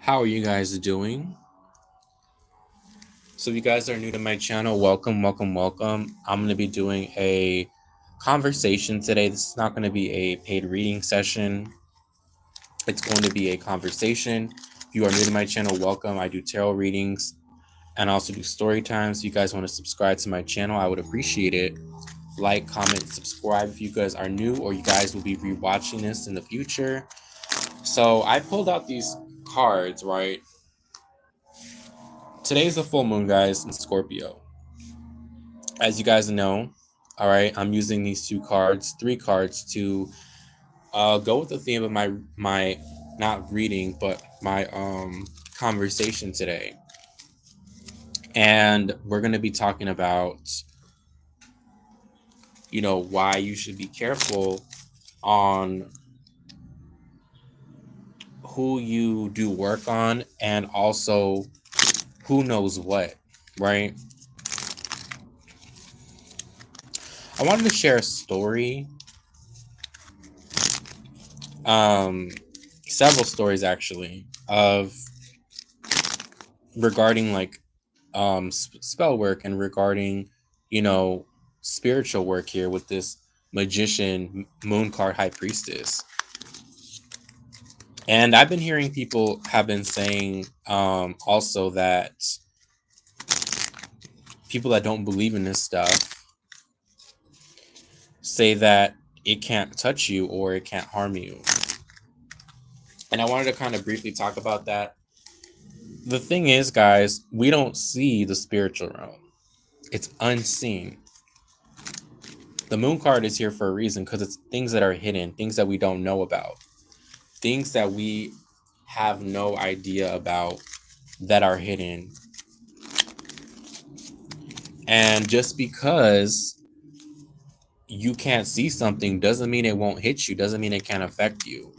How are you guys doing? So, if you guys are new to my channel, welcome, welcome, welcome. I'm going to be doing a conversation today. This is not going to be a paid reading session, it's going to be a conversation. If you are new to my channel, welcome. I do tarot readings and I also do story times. If you guys want to subscribe to my channel, I would appreciate it. Like, comment, subscribe if you guys are new or you guys will be rewatching this in the future. So, I pulled out these cards, right? Today's the full moon, guys, in Scorpio. As you guys know, all right, I'm using these three cards to go with the theme of my not reading, but my conversation today. And we're going to be talking about, why you should be careful on who you do work on and also who knows what, right? I wanted to share a story, um, several stories actually, of regarding like spell work and regarding, you know, spiritual work here with this magician moon card high priestess. And I've been hearing people have been saying also that people that don't believe in this stuff say that it can't touch you or it can't harm you. And I wanted to kind of briefly talk about that. The thing is, guys, we don't see the spiritual realm. It's unseen. The moon card is here for a reason because it's things that are hidden, things that we don't know about, things that we have no idea about that are hidden. And just because you can't see something doesn't mean it won't hit you, doesn't mean it can't affect you.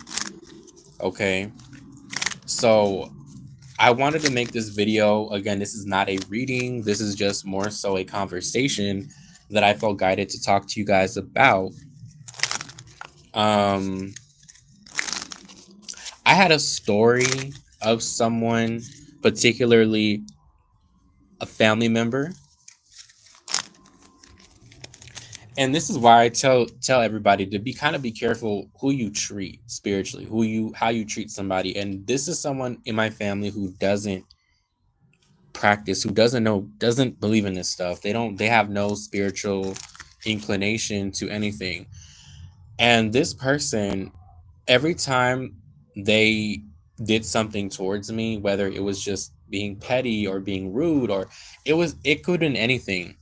Okay. So I wanted to make this video. Again, this is not a reading, this is just more so a conversation that I felt guided to talk to you guys about. I had a story of someone, particularly a family member. And this is why I tell everybody to be careful who you treat spiritually, how you treat somebody. And this is someone in my family who doesn't practice, who doesn't believe in this stuff. They have no spiritual inclination to anything. And this person, every time they did something towards me, whether it was just being petty or being rude, or it could have been anything,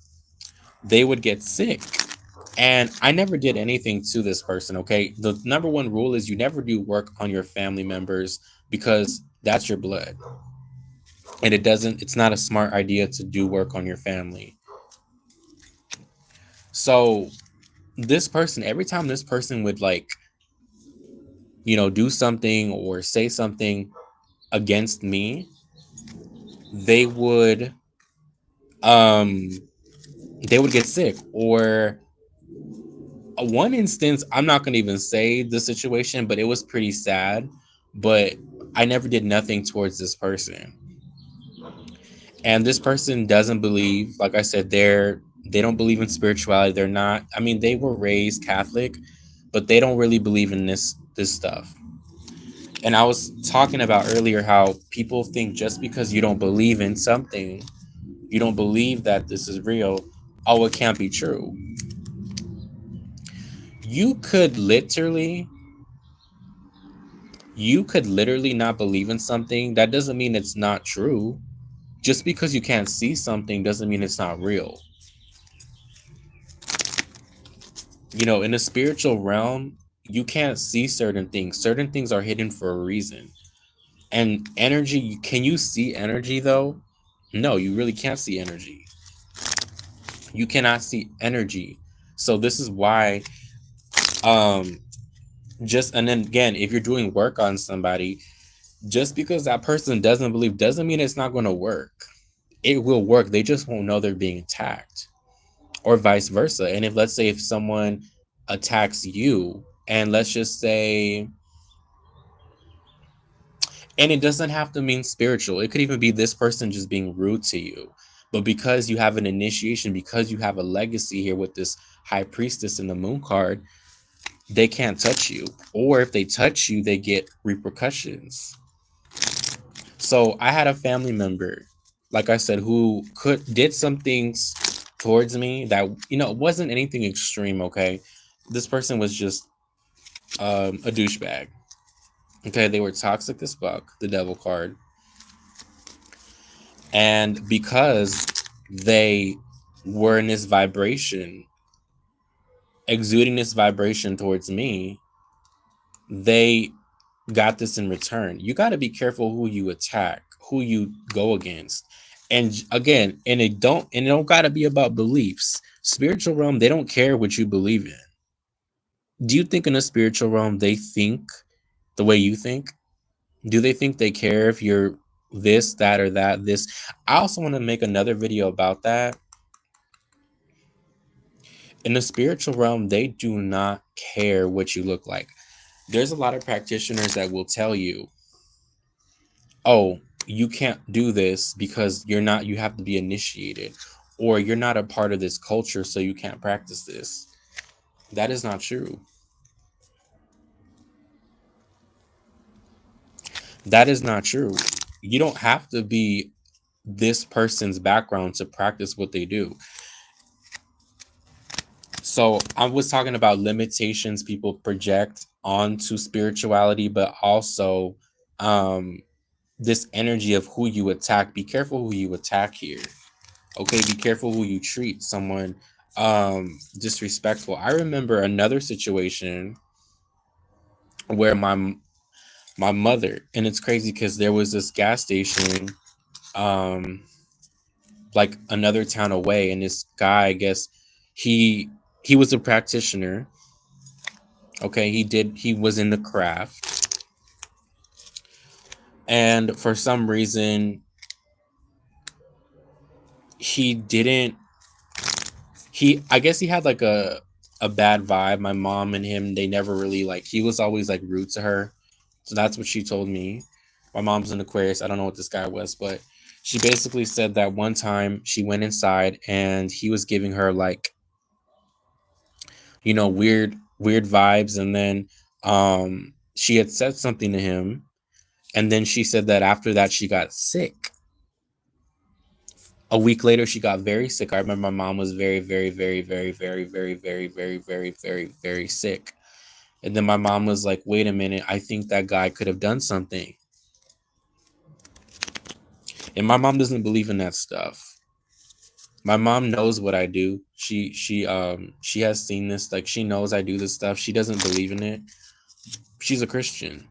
they would get sick. And I never did anything to this person, okay? The number one rule is you never do work on your family members because that's your blood. And it's not a smart idea to do work on your family. So this person, every time this person would like, do something or say something against me, they would um they would get sick. Or one instance, I'm not going to even say the situation, but it was pretty sad, but I never did nothing towards this person. And this person doesn't believe, like I said, they don't believe in spirituality. They're not, I mean, they were raised Catholic, but they don't really believe in this stuff. And I was talking about earlier how people think just because you don't believe in something, you don't believe that this is real, oh, it can't be true. You could literally you could literally not believe in something. That doesn't mean it's not true. Just because you can't see something doesn't mean it's not real. In the spiritual realm, you can't see certain things. Certain things are hidden for a reason. And energy, can you see energy though? No, you really can't see energy. You cannot see energy. So this is why um and then again, if you're doing work on somebody, just because that person doesn't believe doesn't mean it's not going to work. It will work. They just won't know they're being attacked, or vice versa. And if, let's say, if someone attacks you, and let's just say And it doesn't have to mean spiritual. It could even be this person just being rude to you. But because you have an initiation, because you have a legacy here with this high priestess in the moon card, they can't touch you. Or if they touch you, they get repercussions. So I had a family member, like I said, who could did some things towards me that, wasn't anything extreme, okay? This person was just a douchebag. Okay, they were toxic as fuck, the devil card. And because they were in this vibration, exuding this vibration towards me, they got this in return. You got to be careful who you attack, who you go against. And again, and it don't got to be about beliefs. Spiritual realm, they don't care what you believe in. Do you think in a spiritual realm they think the way you think? Do they think they care if you're this, that, or that, this? I also want to make another video about that. In the spiritual realm, they do not care what you look like. There's a lot of practitioners that will tell you, oh, you can't do this because you have to be initiated, or you're not a part of this culture, so you can't practice this. That is not true. That is not true. You don't have to be this person's background to practice what they do. So I was talking about limitations people project onto spirituality, but also um, this energy of who you attack. Be careful who you attack here. Okay, be careful who you treat someone disrespectful. I remember another situation where my mother, and it's crazy because there was this gas station um like another town away, and this guy, I guess he he was a practitioner. Okay, he was in the craft, and for some reason he didn't he I guess he had like a bad vibe. My mom and him, they never really like, he was always like rude to her. So that's what she told me. My mom's an Aquarius. I don't know what this guy was, but she basically said that one time she went inside and he was giving her like, weird vibes, and then she had said something to him, and then she said that after that she got sick. A week later she got very sick. I remember my mom was very, very, very, very, very, very, very, very, very, very, very sick. And then my mom was like, wait a minute, I think that guy could have done something. And my mom doesn't believe in that stuff. My mom knows what I do. She has seen this, like she knows I do this stuff. She doesn't believe in it. She's a Christian.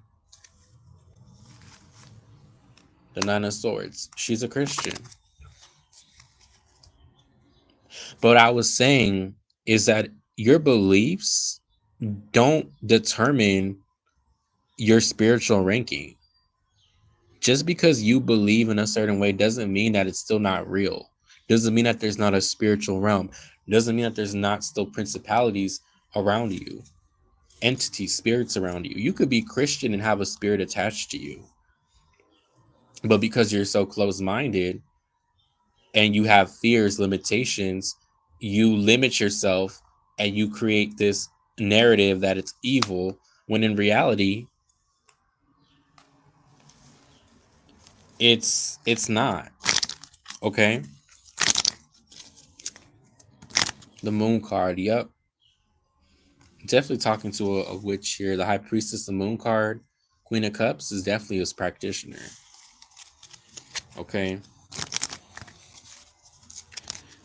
The Nine of Swords. She's a Christian. But what I was saying is that your beliefs don't determine your spiritual ranking. Just because you believe in a certain way doesn't mean that it's still not real. Doesn't mean that there's not a spiritual realm. Doesn't mean that there's not still principalities around you, entities, spirits around you. You could be Christian and have a spirit attached to you. But because you're so close-minded and you have fears, limitations, you limit yourself and you create this narrative that it's evil, when in reality it's not. Okay? The moon card, yep. Definitely talking to a witch here. The high priestess, the moon card, Queen of Cups is definitely a practitioner. Okay?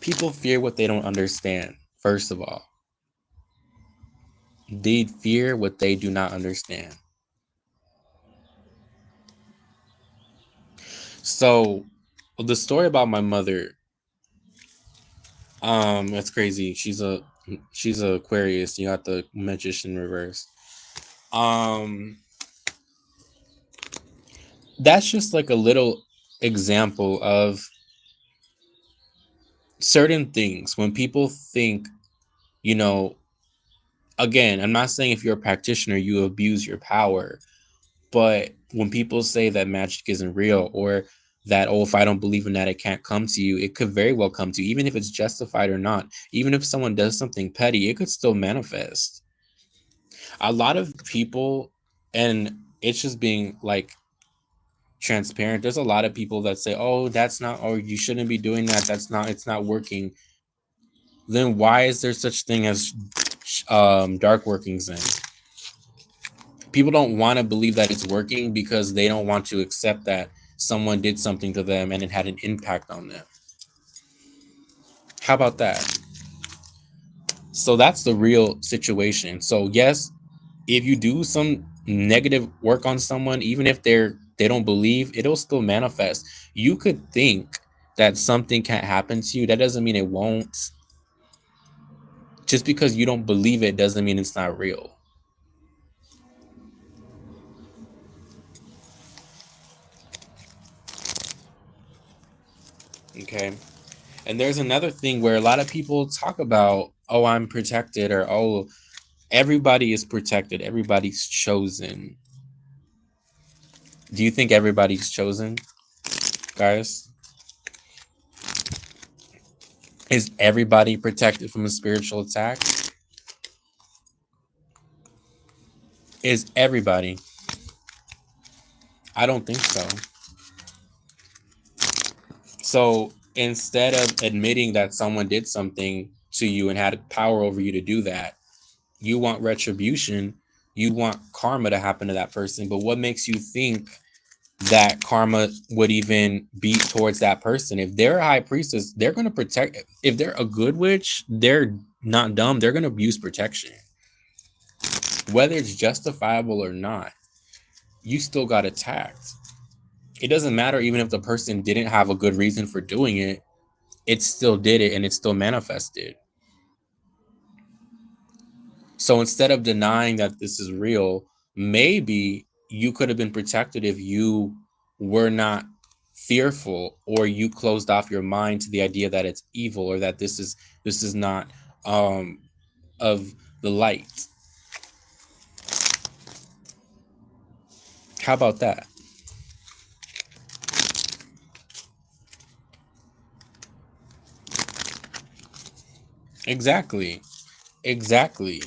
People fear what they don't understand, first of all. They fear what they do not understand. So the story about my mother, that's crazy. She's a Aquarius. You got the magician reverse. Um, that's just like a little example of certain things when people think, you know, again, I'm not saying if you're a practitioner, you abuse your power, But when people say that magic isn't real, or that, oh, if I don't believe in that, it can't come to you, it could very well come to you, even if it's justified or not. Even if someone does something petty, it could still manifest. A lot of people, and it's just being like transparent. There's a lot of people that say, "Oh, that's not, or you shouldn't be doing that. That's not, it's not working." Then why is there such thing as dark workings? Then people don't want to believe that it's working because they don't want to accept that someone did something to them and it had an impact on them. How about that? So that's the real situation. So yes, if you do some negative work on someone, even if they don't believe, it'll still manifest. You could think that something can't happen to you. That doesn't mean it won't. Just because you don't believe it doesn't mean it's not real. Okay. And there's another thing where a lot of people talk about, oh, I'm protected, or oh, everybody is protected, everybody's chosen. Do you think everybody's chosen, guys? Is everybody protected from a spiritual attack? Is everybody? I don't think so. So instead of admitting that someone did something to you and had power over you to do that, you want retribution, you want karma to happen to that person. But what makes you think that karma would even be towards that person? If they're a high priestess, they're going to protect. If they're a good witch, they're not dumb. They're going to use protection. Whether it's justifiable or not, you still got attacked. It doesn't matter even if the person didn't have a good reason for doing it, it still did it and it still manifested. So instead of denying that this is real, maybe you could have been protected if you were not fearful, or you closed off your mind to the idea that it's evil, or that this is not um of the light. How about that? Exactly. Exactly.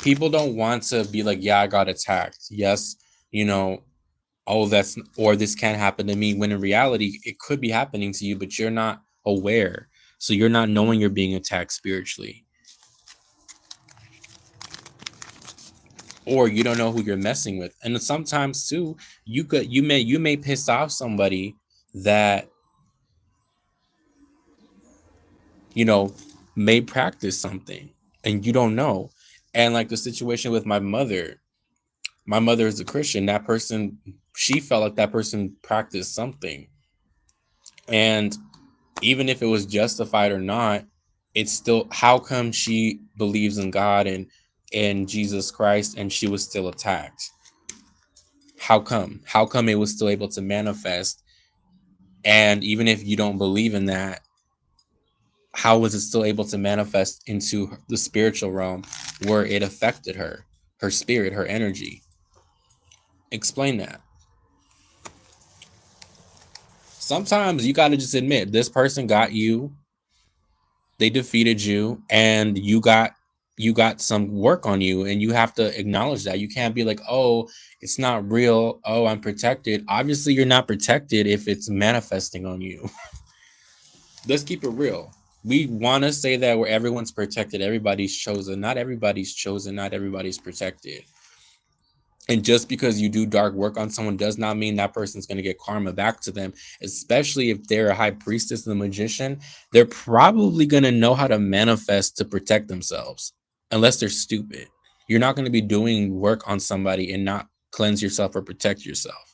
People don't want to be like, yeah, I got attacked. Yes, you know, oh, that's, or this can't happen to me, when in reality it could be happening to you, but you're not aware. So you're not knowing you're being attacked spiritually, or you don't know who you're messing with. And sometimes too, you may piss off somebody that, you know, may practice something and you don't know. And like the situation with my mother is a Christian. That person, she felt like that person practiced something. And even if it was justified or not, it's still, how come she believes in God and Jesus Christ and she was still attacked? How come it was still able to manifest? And even if you don't believe in that, how was it still able to manifest into the spiritual realm where it affected her, her spirit, her energy? Explain that. Sometimes you got to just admit this person got you, they defeated you, and you got some work on you, and you have to acknowledge that. You can't be like, oh, it's not real, oh, I'm protected. Obviously you're not protected if it's manifesting on you. Let's keep it real. We want to say that where everyone's protected, everybody's chosen. Not everybody's chosen, not everybody's protected. And just because you do dark work on someone does not mean that person's going to get karma back to them, especially if they're a high priestess and a magician. They're probably going to know how to manifest to protect themselves, unless they're stupid. You're not going to be doing work on somebody and not cleanse yourself or protect yourself.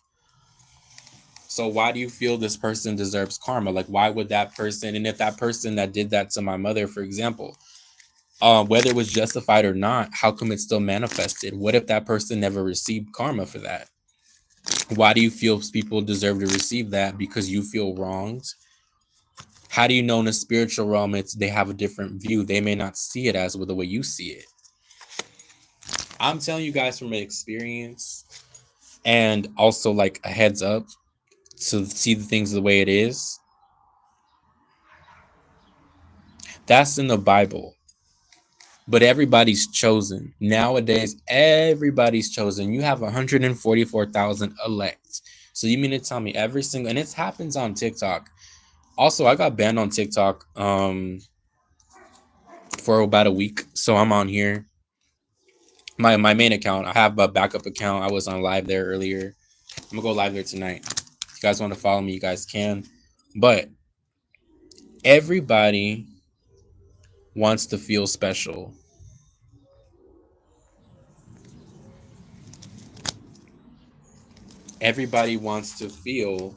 So why do you feel this person deserves karma? Like, why would that person, and if that person that did that to my mother, for example, whether it was justified or not, how come it still manifested? What if that person never received karma for that? Why do you feel people deserve to receive that? Because you feel wronged? How do you know in the spiritual realm they have a different view? They may not see it as with the way you see it. I'm telling you guys from experience and also like a heads up to see the things the way it is. That's in the Bible. But everybody's chosen. Nowadays, everybody's chosen. You have 144,000 elect. So you mean to tell me every single, and it happens on TikTok. Also, I got banned on TikTok for about a week. So I'm on here. My main account. I have a backup account. I was on live there earlier. I'm gonna go live there tonight. If you guys want to follow me, you guys can. But everybody wants to feel special. Everybody wants to feel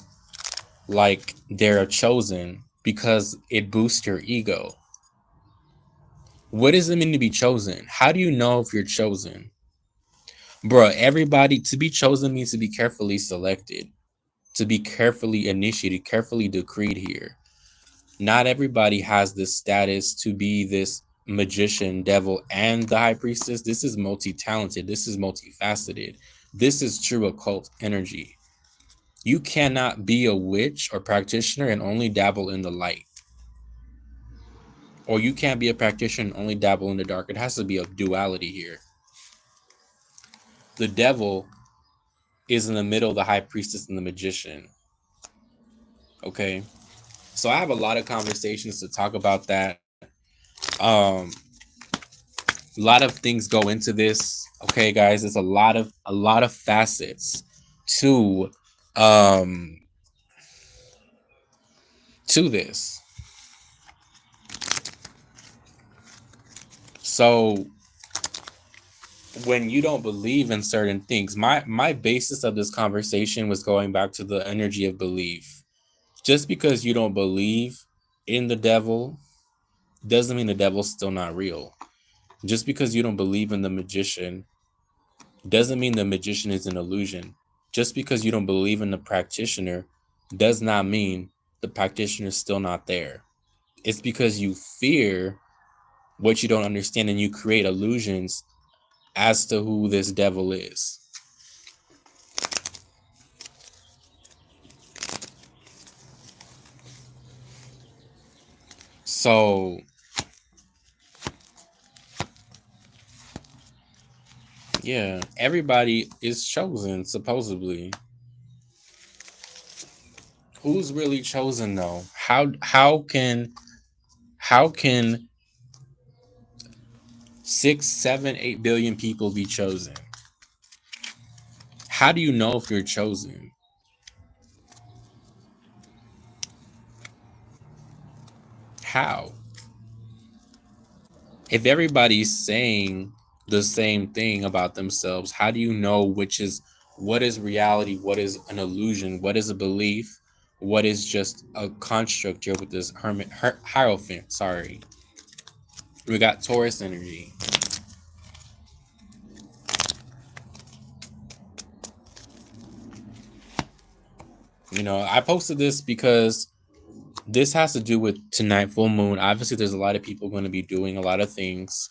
like they're chosen because it boosts your ego. What does it mean to be chosen? How do you know if you're chosen? Bro, everybody to be chosen means to be carefully selected, to be carefully initiated, carefully decreed here. Not everybody has this status to be this magician, devil, and the high priestess. This is multi talented, this is multifaceted. This is true occult energy. You cannot be a witch or practitioner and only dabble in the light. Or you can't be a practitioner and only dabble in the dark. It has to be a duality here. The devil is in the middle, the high priestess and the magician. Okay. So I have a lot of conversations to talk about that. Um, a lot of things go into this. Okay, guys, it's a lot of facets to um to this. So when you don't believe in certain things, my basis of this conversation was going back to the energy of belief. Just because you don't believe in the devil doesn't mean the devil's still not real. Just because you don't believe in the magician doesn't mean the magician is an illusion. Just because you don't believe in the practitioner does not mean the practitioner is still not there. It's because you fear what you don't understand and you create illusions as to who this devil is. So, yeah, everybody is chosen supposedly. Who's really chosen though? How can 6, 7, 8 billion people be chosen? How do you know if you're chosen? How? If everybody's saying the same thing about themselves, how do you know what is reality, what is an illusion, what is a belief, what is just a construct here with this hierophant? Sorry, we got Taurus energy. I posted this because this has to do with tonight, full moon. Obviously, there's a lot of people going to be doing a lot of things.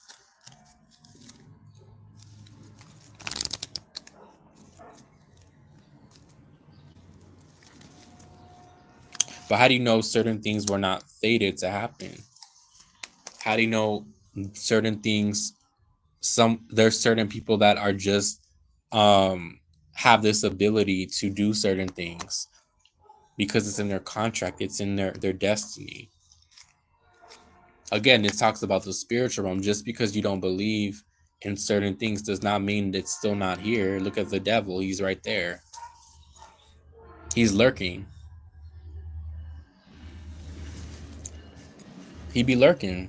But how do you know certain things were not fated to happen? How do you know certain things? There's certain people that are just um have this ability to do certain things because it's in their contract, it's in their destiny. Again, it talks about the spiritual realm. Just because you don't believe in certain things does not mean it's still not here. Look at the devil, he's right there. He's lurking. He be lurking.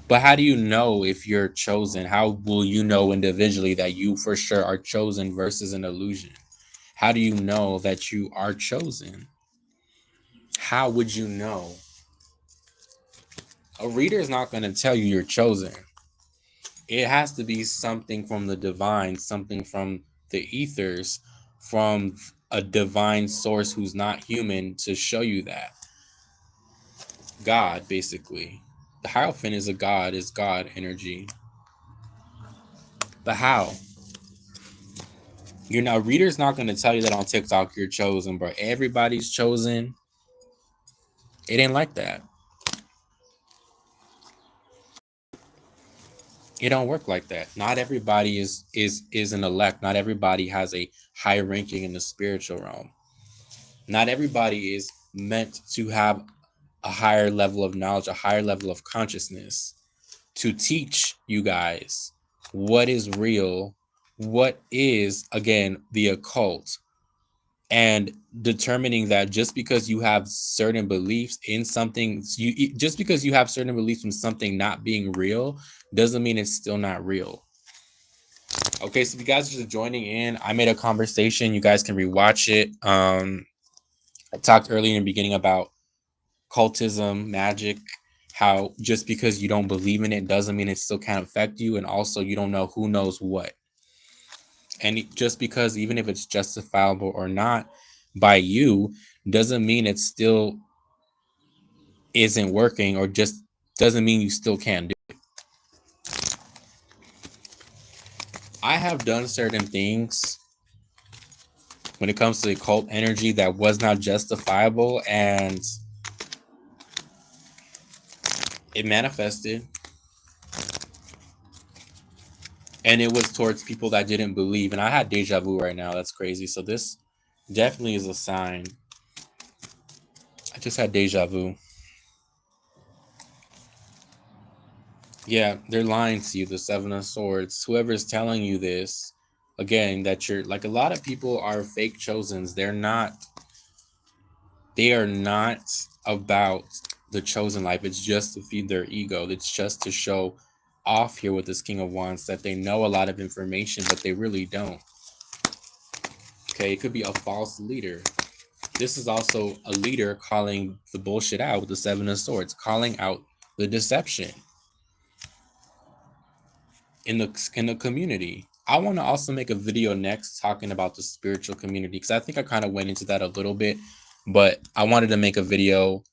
But how do you know if you're chosen? How will you know individually that you for sure are chosen versus an illusion? How do you know that you are chosen? How would you know? A reader is not going to tell you you're chosen. It has to be something from the divine, something from the ethers, from a divine source who's not human to show you that. God, basically. The Hierophant is a god, is God energy. But how? You're not reader's not gonna tell you that on TikTok you're chosen, bro. Everybody's chosen. It ain't like that. It don't work like that. Not everybody is an elect. Not everybody has a high ranking in the spiritual realm. Not everybody is meant to have a higher level of knowledge, a higher level of consciousness to teach you guys what is real, what is, again, the occult, and determining that just because you have certain beliefs in something, just because you have certain beliefs in something not being real doesn't mean it's still not real. Okay, so if you guys are just joining in, I made a conversation. You guys can rewatch it. I talked earlier in the beginning about cultism, magic, how just because you don't believe in it doesn't mean it still can't affect you. And also, you don't know who knows what. And just because, even if it's justifiable or not by you, doesn't mean it still isn't working, or just doesn't mean you still can't do it. I have done certain things when it comes to occult energy that was not justifiable, and it manifested, and it was towards people that didn't believe. And I had deja vu right now. That's crazy. So this definitely is a sign. I just had deja vu. Yeah, they're lying to you. The Seven of Swords. Whoever's telling you this, again, that you're like, a lot of people are fake chosens. They're not. They are not about the chosen life. It's just to feed their ego. It's just to show off here with this King of Wands that they know a lot of information, but they really don't. Okay, it could be a false leader. This is also a leader calling the bullshit out with the Seven of Swords, calling out the deception in the community. I want to also make a video next talking about the spiritual community, because I think I kind of went into that a little bit, but I wanted to make a video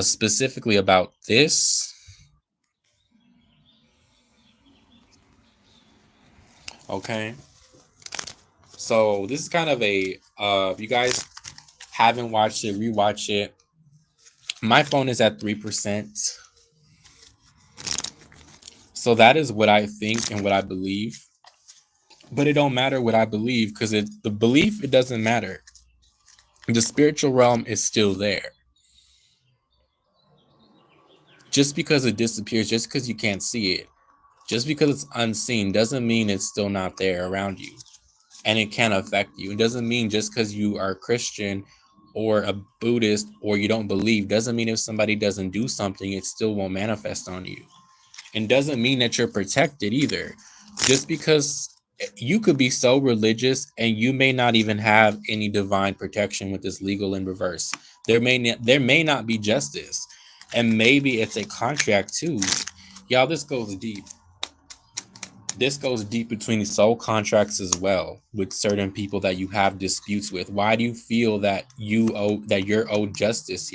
specifically about this. Okay, so this is kind of a if you guys haven't watched it, rewatch it. My phone is at 3%. So that is what I think and what I believe. But it don't matter what I believe, because the belief, it doesn't matter. The spiritual realm is still there. Just because it disappears, just because you can't see it, just because it's unseen, doesn't mean it's still not there around you. And it can affect you. It doesn't mean just because you are a Christian or a Buddhist or you don't believe, doesn't mean if somebody doesn't do something, it still won't manifest on you. And doesn't mean that you're protected either. Just because you could be so religious and you may not even have any divine protection with this legal in reverse. There may not be justice. And maybe it's a contract too. Y'all, this goes deep. This goes deep between soul contracts as well, with certain people that you have disputes with. Why do you feel that you're owed justice here?